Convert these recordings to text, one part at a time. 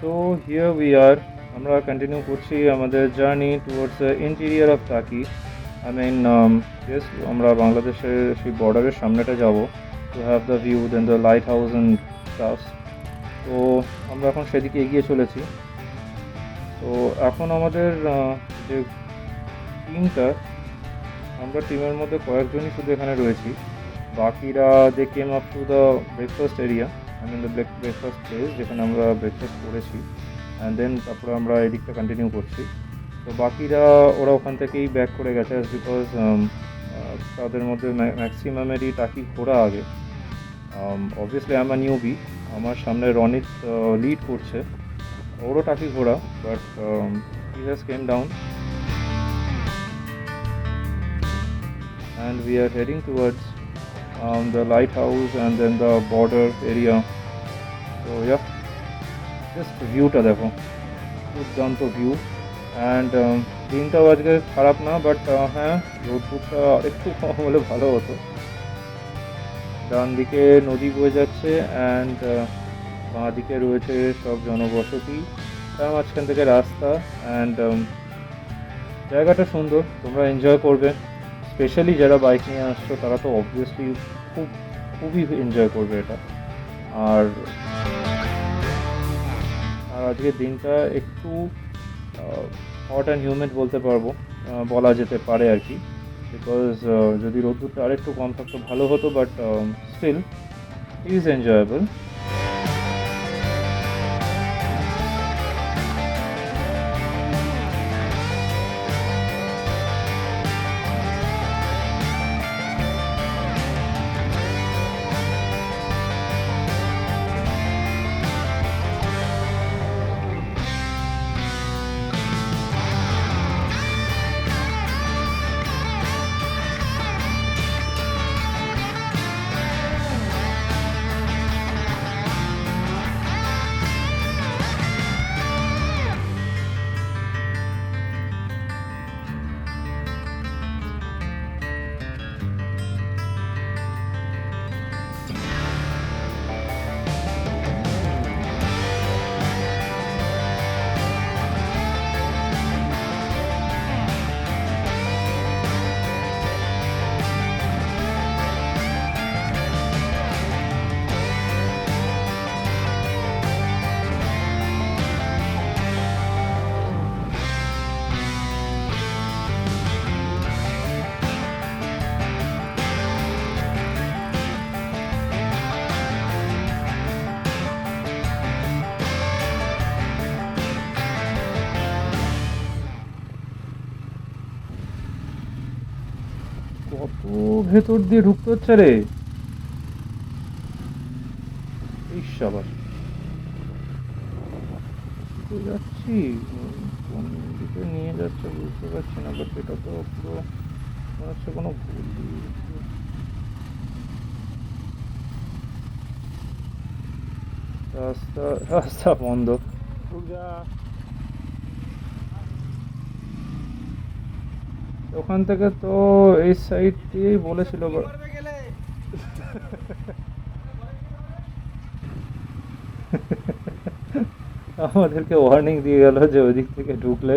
So here we are. আমরা continue করছি আমাদের journey towards the interior of Taki. I mean yes, আমরা বাংলাদেশের সেই বর্ডারের সামনেটা যাব to have the view then the lighthouse and stuffs. তো আমরা এখন সেদিকে এগিয়ে চলেছি। তো এখন আমাদের যে টিমটা, আমরা টিমের মধ্যে কয়েকজনই শুধু এখানে রয়েছি। বাকিরা they came up to the breakfast area, I mean the breakfast place যেখানে আমরা ব্রেকফাস্ট করেছি, অ্যান্ড দেন তারপরে আমরা এদিকটা কন্টিনিউ করছি। তো বাকিরা ওরা ওখান থেকেই ব্যাক করে গেছে, বিকজ তাদের মধ্যে ম্যাক্সিমামেরই টাকি ঘোরা আগে। Obviously I am a newbie, আমার সামনে রনিত লিড করছে, ওরও টাকি ঘোরা, but he has came down and we are heading towards the lighthouse and then the border area. So yeah, just ভিউটা দেখো, দুর্দান্ত ভিউ। অ্যান্ড দিনটাও আজকে খারাপ না, বাট হ্যাঁ, রোদ্দুরটা একটু কম হলে ভালো হতো। ডান দিকে নদী বয়ে যাচ্ছে অ্যান্ড বাঁ দিকে রয়েছে সব জনবসতি, তার মাঝখান থেকে রাস্তা। অ্যান্ড জায়গাটা সুন্দর, তোমরা এনজয় করবে। স্পেশালি যারা বাইক নিয়ে আসছো তারা তো অবভিয়াসলি খুবই এনজয় করবে এটা। আর আজকের দিনটা একটু হট অ্যান্ড হিউমিড বলা যেতে পারে আর কি, বিকজ যদি রোদ্দুরটা আরেকটু কম থাকতো ভালো হতো, বাট স্টিল ইজ এনজয়েবল। কত ভেতর দিয়ে ঢুকতে হচ্ছে রে, আবার যাচ্ছি কোন দিকে নিয়ে যাচ্ছে বুঝতে পারছি না, বাট এটা তো পুরো মনে হচ্ছে কোনো গলি। রাস্তা রাস্তা বন্ধ। ওখান থেকে তো এই সাইড দিয়েই বলেছিল, আমাদেরকে ওয়ার্নিং দিয়ে গেল যে ওই দিক থেকে ঢুকলে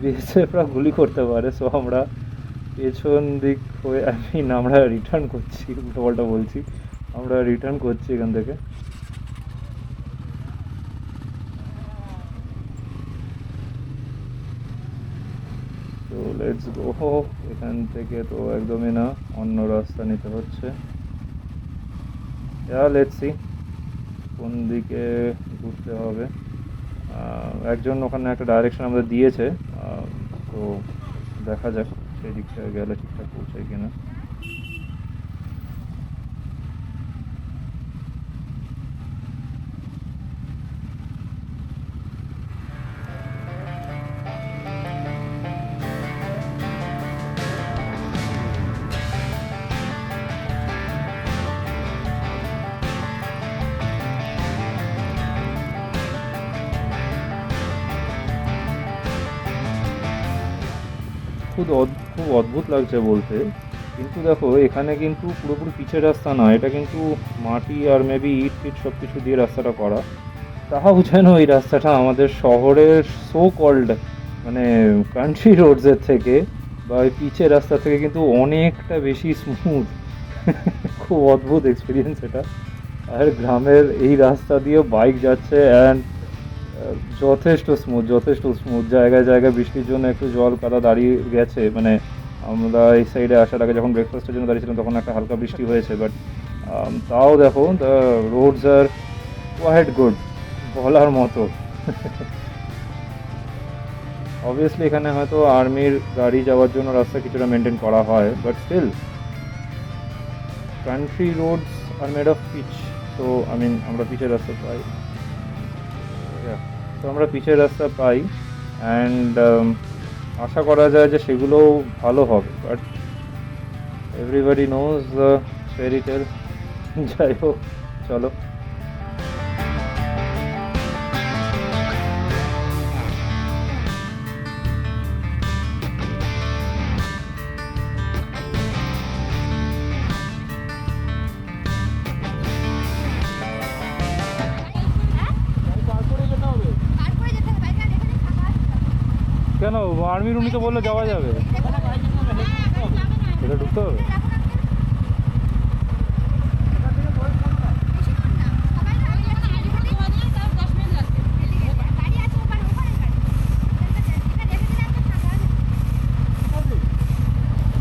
বিএসএফরা গুলি করতে পারে। সো আমরা পেছন দিক হয়ে আমরা রিটার্ন করছি, উল্টোপাল্টা বলছি, আমরা রিটার্ন করছি এখান থেকে। তো লেটস গো, এখান থেকে তো একদমই না, অন্য রাস্তা নিতে হচ্ছে। লেটস সি কোন দিকে ঘুরতে হবে। একজন ওখানে একটা ডাইরেকশন আমাদের দিয়েছে, তো দেখা যাক সেই দিকটা গেলে ঠিকঠাক পৌঁছায় কিনা। খুব অদ্ভুত লাগছে বলতে, কিন্তু দেখো এখানে কিন্তু পুরোপুরি পিচের রাস্তা না, এটা কিন্তু মাটি আর মেবি ইট ফিট সব কিছু দিয়ে রাস্তাটা করা। তাও যেন এই রাস্তাটা আমাদের শহরের সো কল্ড মানে কান্ট্রি রোডসের থেকে বা ওই পিচের রাস্তা থেকে কিন্তু অনেকটা বেশি স্মুথ। খুব অদ্ভুত এক্সপিরিয়েন্স এটা। আর গ্রামের এই রাস্তা দিয়ে বাইক যাচ্ছে অ্যান্ড যথেষ্ট স্মুথ জায়গায় জায়গায় বৃষ্টির জন্য একটু জল কাদা দাঁড়িয়ে গেছে, মানে আমরা এই সাইডে আসার আগে যখন ব্রেকফাস্টের জন্য দাঁড়িয়েছিলাম তখন একটা হালকা বৃষ্টি হয়েছে, বাট তাও দেখো the roads are quite good বলার মতো। অবভিয়াসলি এখানে হয়তো আর্মির গাড়ি যাওয়ার জন্য রাস্তা কিছুটা মেনটেন করা হয়, but still country roads are made of pitch. So I mean আমরা পিচের রাস্তা পাই, তো আমরা পিচের রাস্তা পাই অ্যান্ড আশা করা যায় যে সেগুলোও ভালো হবে, বাট এভরিবডি নোজ দ্য ফেরি টেল। যাই হোক, চলো। কেন আর্মির উনি তো বললে যাওয়া যাবে, এটা ঢুকতে হবে।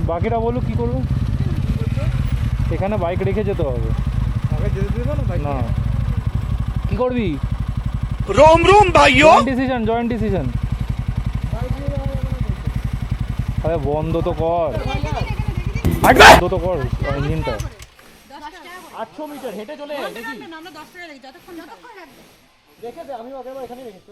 বাকিটা বলো কি করবো, এখানে বাইক রেখে যেতে হবে না, কি করবি? रोम रोम भाइयों জয়েন্ট ডিসিশন। আরে বন্ধ তো কর, বন্ধ তো কর ইঞ্জিনটা। 800 মিটার হেঁটে চলে দেখি আমরা 10 টাকা লাগি যতক্ষণ রেখে দে, আমি আগেরবার এখানেই রেখেছি।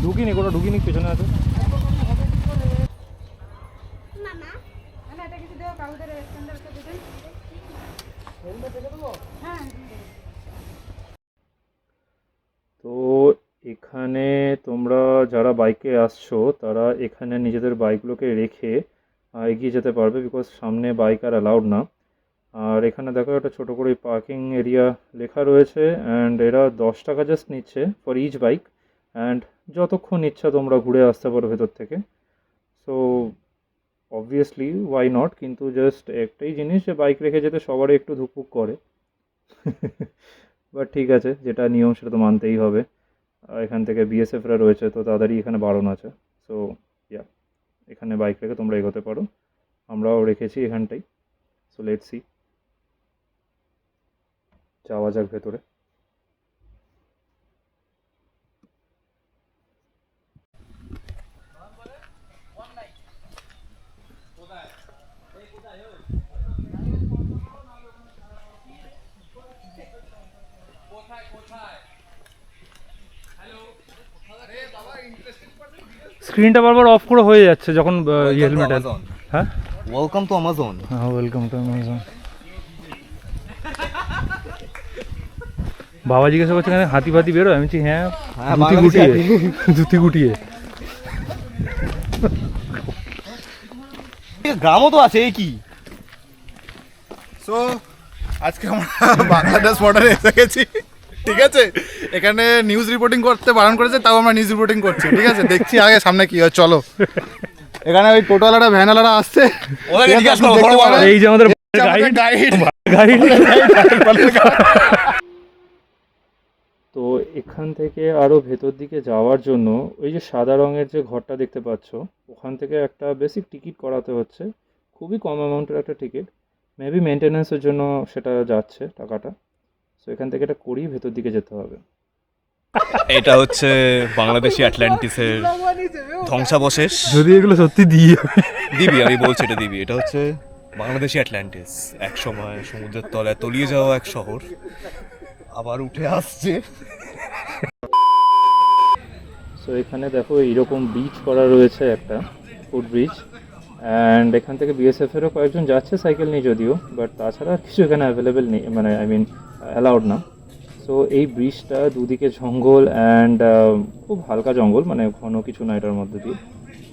ঢুকিনি, কোনো ঢুকিনি, পেছনে আছে। তো এখানে তোমরা যারা বাইকে আসছো তারা এখানে নিজেদের বাইকগুলোকে রেখে এগিয়ে যেতে পারবে, বিকজ সামনে বাইক আর অ্যালাউড না। আর এখানে দেখো একটা ছোটো করে পার্কিং এরিয়া লেখা রয়েছে অ্যান্ড এরা 10 টাকা জাস্ট নিচ্ছে ফর ইচ বাইক, অ্যান্ড যতক্ষণ ইচ্ছা তোমরা ঘুরে আসতে পারো ভেতর থেকে। সো অবভিয়াসলি ওয়াই নট, কিন্তু জাস্ট একটাই জিনিস যে বাইক রেখে যেতে সবারই একটু ধুকপুক করে। বাট ঠিক আছে, যেটা নিয়ম সেটা তো মানতেই হবে। এখান থেকে বিএসএফরা রয়েছে তো তাদেরই এখানে বারণ আছে। সো ইয়া, এখানে বাইক রেখে তোমরা এগোতে পারো, আমরাও রেখেছি এখানটাই। সো লেটস সি, যাওয়া যাক ভেতরে। স্ক্রিনটা বারবার অফ করে হয়ে যাচ্ছে যখন হেলমেট। হ্যাঁ, ওয়েলকাম টু অ্যামাজন। হ্যাঁ, ওয়েলকাম টু অ্যামাজন। বাবা জিজ্ঞাসা করছে এখানে হাতি ফাতি বেরো, আমি বলছি হ্যাঁ, ধুতি গুটিয়ে ধুতি গুটিয়ে। গ্রামও তো আছে, এই কি? সো আজকে আমরা বাংলাদেশ বর্ডারে এসে গেছি, ঠিক আছে? এখানে নিউজ রিপোর্টিং করতে বারণ করেছে, তাও আমরা নিউজ রিপোর্টিং করছি, ঠিক আছে? দেখছি আগে সামনে কি হয়, চলো। এখানে ওই টোটোওয়ালারা ভ্যানওয়ালারা আসছে, এই যে আমাদের গাইড। তো এখান থেকে আরও ভেতর দিকে যাওয়ার জন্য ওই যে সাদা রঙের যে ঘরটা দেখতে পাচ্ছ, ওখান থেকে একটা বেসিক টিকিট করাতে হচ্ছে, খুবই কম অ্যামাউন্টের একটা টিকিট, মেবি মেনটেন্যান্সের জন্য সেটা যাচ্ছে টাকাটা। সো এখান থেকে এটা করেই ভেতর দিকে যেতে হবে। এটা হচ্ছে বাংলাদেশি অ্যাটলান্টিসের ধ্বংসাবশেষ। যদি এগুলো সত্যি দিয়ে দিবি, আমি বলছি এটা দিবি। এটা হচ্ছে বাংলাদেশি অ্যাটলান্টিস, এক সময় সমুদ্রের তলায় তলিয়ে যাওয়া এক শহর, আবার উঠে আসছে। সো এখানে দেখো এইরকম ব্রিজ করা রয়েছে, একটা ফুট ব্রিজ, অ্যান্ড এখান থেকে বিএসএফেরও কয়েকজন যাচ্ছে সাইকেল নিয়ে যদিও, বাট তাছাড়া কিছু এখানে অ্যাভেলেবেল নেই, মানে আই মিন অ্যালাউড না। সো এই ব্রিজটা দুদিকে জঙ্গল অ্যান্ড খুব হালকা জঙ্গল, মানে ঘন কিছু না এটার মধ্যে দিয়ে।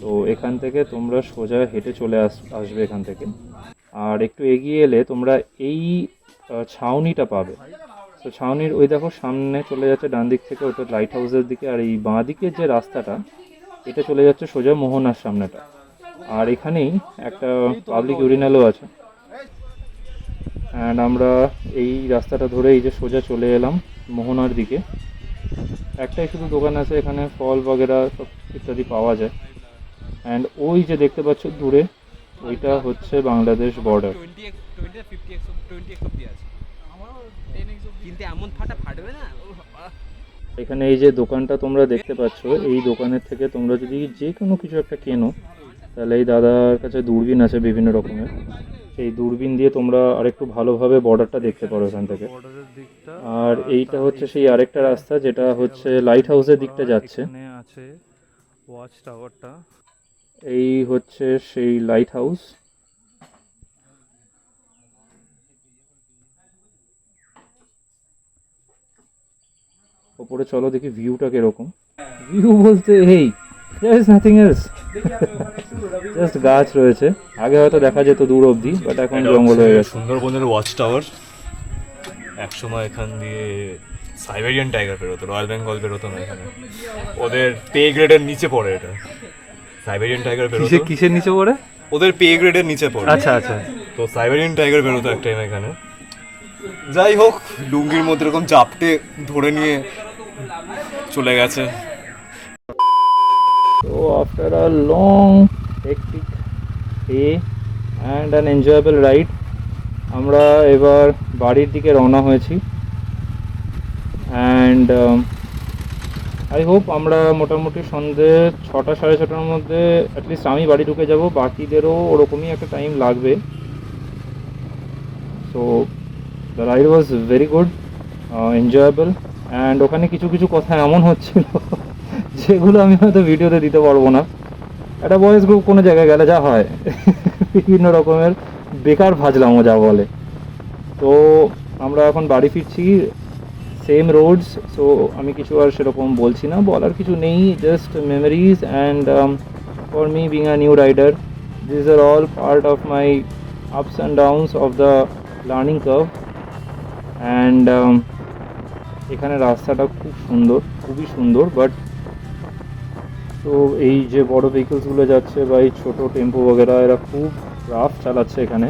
তো এখান থেকে তোমরা সোজা হেঁটে চলে আসবে এখান থেকে। আর একটু এগিয়ে এলে তোমরা এই ছাউনিটা পাবে। তো ছাউনির ওই দেখো সামনে চলে যাচ্ছে ডান দিক থেকে, ওটা লাইট হাউসের দিকে। আর এই বাঁ দিকের যে রাস্তাটা, এটা চলে যাচ্ছে সোজা মোহনার সামনেটা। আর এখানেই একটা পাবলিক ইউরিনালও আছে। অ্যান্ড আমরা এই রাস্তাটা ধরে এই যে সোজা চলে এলাম মোহনার দিকে। একটাই শুধু দোকান আছে এখানে, ফল বগেরা সব ইত্যাদি পাওয়া যায়। অ্যান্ড ওই যে দেখতে পাচ্ছ দূরে, ওইটা হচ্ছে বাংলাদেশ বর্ডার। 20x অব্দি আছে। কিন্তু এমন ফাটবে না। এখানে এই যে দোকানটা তোমরা দেখতে পাচ্ছ, এই দোকানের থেকে তোমরা যদি যে কোনো কিছু একটা কেনো, তাহলে এই দাদার কাছে দূরবীন আছে বিভিন্ন রকমের। সেই দূরবীন দিয়ে তোমরা আরেকটু ভালোভাবে বর্ডারটা দেখতে পারো এখান থেকে। আর এইটা হচ্ছে সেই আরেকটা রাস্তা যেটা হচ্ছে লাইট হাউসের দিকটা যাচ্ছে। আছে ওয়াচ টাওয়ারটা, এই হচ্ছে সেই লাইট হাউস। ওপরে চলো দেখি ভিউটা কিরকম। ভিউ বলতে এই there is nothing else, just গাছ রয়েছে। আগে হয়তো দেখা যেত দূর অবধি, বাট এখন জঙ্গল হয়ে গেছে। সুন্দরবনের ওয়াচ টাওয়ার। একসময় এখান দিয়ে সাইবেরিয়ান টাইগার বেরোতো, রয়্যাল বেঙ্গল বেরোতো না এখানে। ওদের পে গ্রেডের নিচে পড়ে এটা। সাইবেরিয়ান টাইগার বেরোতো কিসের নিচে পড়ে? ওদের পে গ্রেডের নিচে পড়ে। আচ্ছা আচ্ছা। তো সাইবেরিয়ান টাইগার বেরোতো এক টাইম এখানে। যাই হোক, ডুঙ্গির মধ্যে এরকম চাপটে ধরে নিয়ে চলে গেছে। So after a long hectic day and an enjoyable ride, আমরা এবার বাড়ির দিকে রওনা হয়েছি। অ্যান্ড আই হোপ আমরা মোটামুটি সন্ধ্যে 6টা সাড়ে 6টার মধ্যে অ্যাটলিস্ট আমি বাড়ি ঢুকে যাব, বাকিদেরও ওরকমই একটা টাইম লাগবে। So the ride was very good, enjoyable. And ওখানে কিছু কিছু কথা এমন হচ্ছিল যেগুলো আমি হয়তো ভিডিওতে দিতে পারবো না। একটা বয়েজ গ্রুপ কোনো জায়গায় গেলে যা হয়, বিভিন্ন রকমের বেকার ভাজলামও যা বলে। তো আমরা এখন বাড়ি ফিরছি, সেম রোডস। সো আমি কিছু আর সেরকম বলছি না, বলার কিছু নেই। Just memories and for me being a new rider, this are all part of my ups and downs of the learning curve. And এখানে রাস্তাটা খুব সুন্দর, খুবই সুন্দর। বাট তো এই যে বড় ভেহিকলসগুলো যাচ্ছে বা এই ছোটো টেম্পো বগেরা, এরা খুব রাফ চালাচ্ছে এখানে।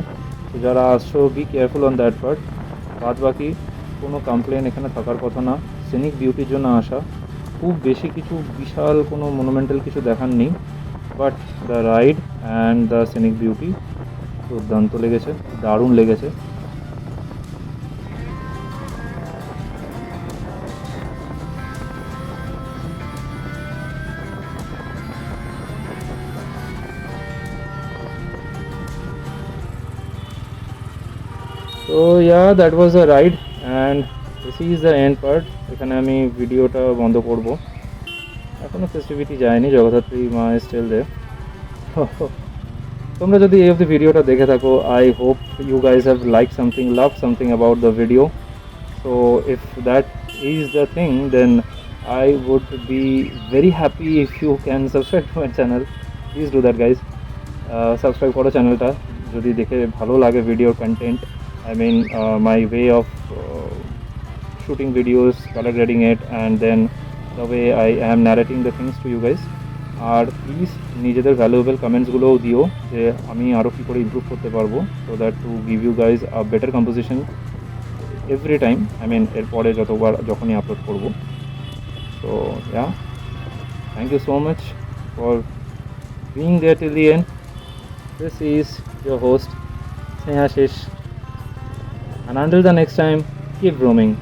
তো যারা আসছো, be careful on that part. বাদ বাকি কোনো কমপ্লেন এখানে থাকার কথা না। সিনিক বিউটির জন্য আসা, খুব বেশি কিছু বিশাল কোনো মনুমেন্টাল কিছু দেখার নেই। But the ride and the scenic beauty দুর্দান্ত লেগেছে, দারুণ লেগেছে। So yeah, that was the ride and this is the end part. এখানে আমি ভিডিওটা বন্ধ করব। এখনো ফেস্টিভিটি যায়নি, জগদ্ধাত্রী মা is still there. তোমরা যদি এই অবধি ভিডিওটা দেখে থাকো, I hope you guys have liked something, loved something about the video. So if that is the thing, then I would be very happy if you can subscribe to my channel. Please do that guys. Subscribe করো চ্যানেলটা যদি দেখে ভালো লাগে ভিডিওর content. I mean my way of shooting videos, color grading it, and then the way I am narrating the things to you guys. আর please নিজেদের valuable কমেন্টসগুলোও দিও যে আমি আরও কী করে ইমপ্রুভ করতে পারবো, so that to give you guys a better composition every time. I mean এরপরে যখনই আপলোড করবো। So yeah, thank you so much for being there till the end. This is your host Snehashish, and until the next time, keep roaming.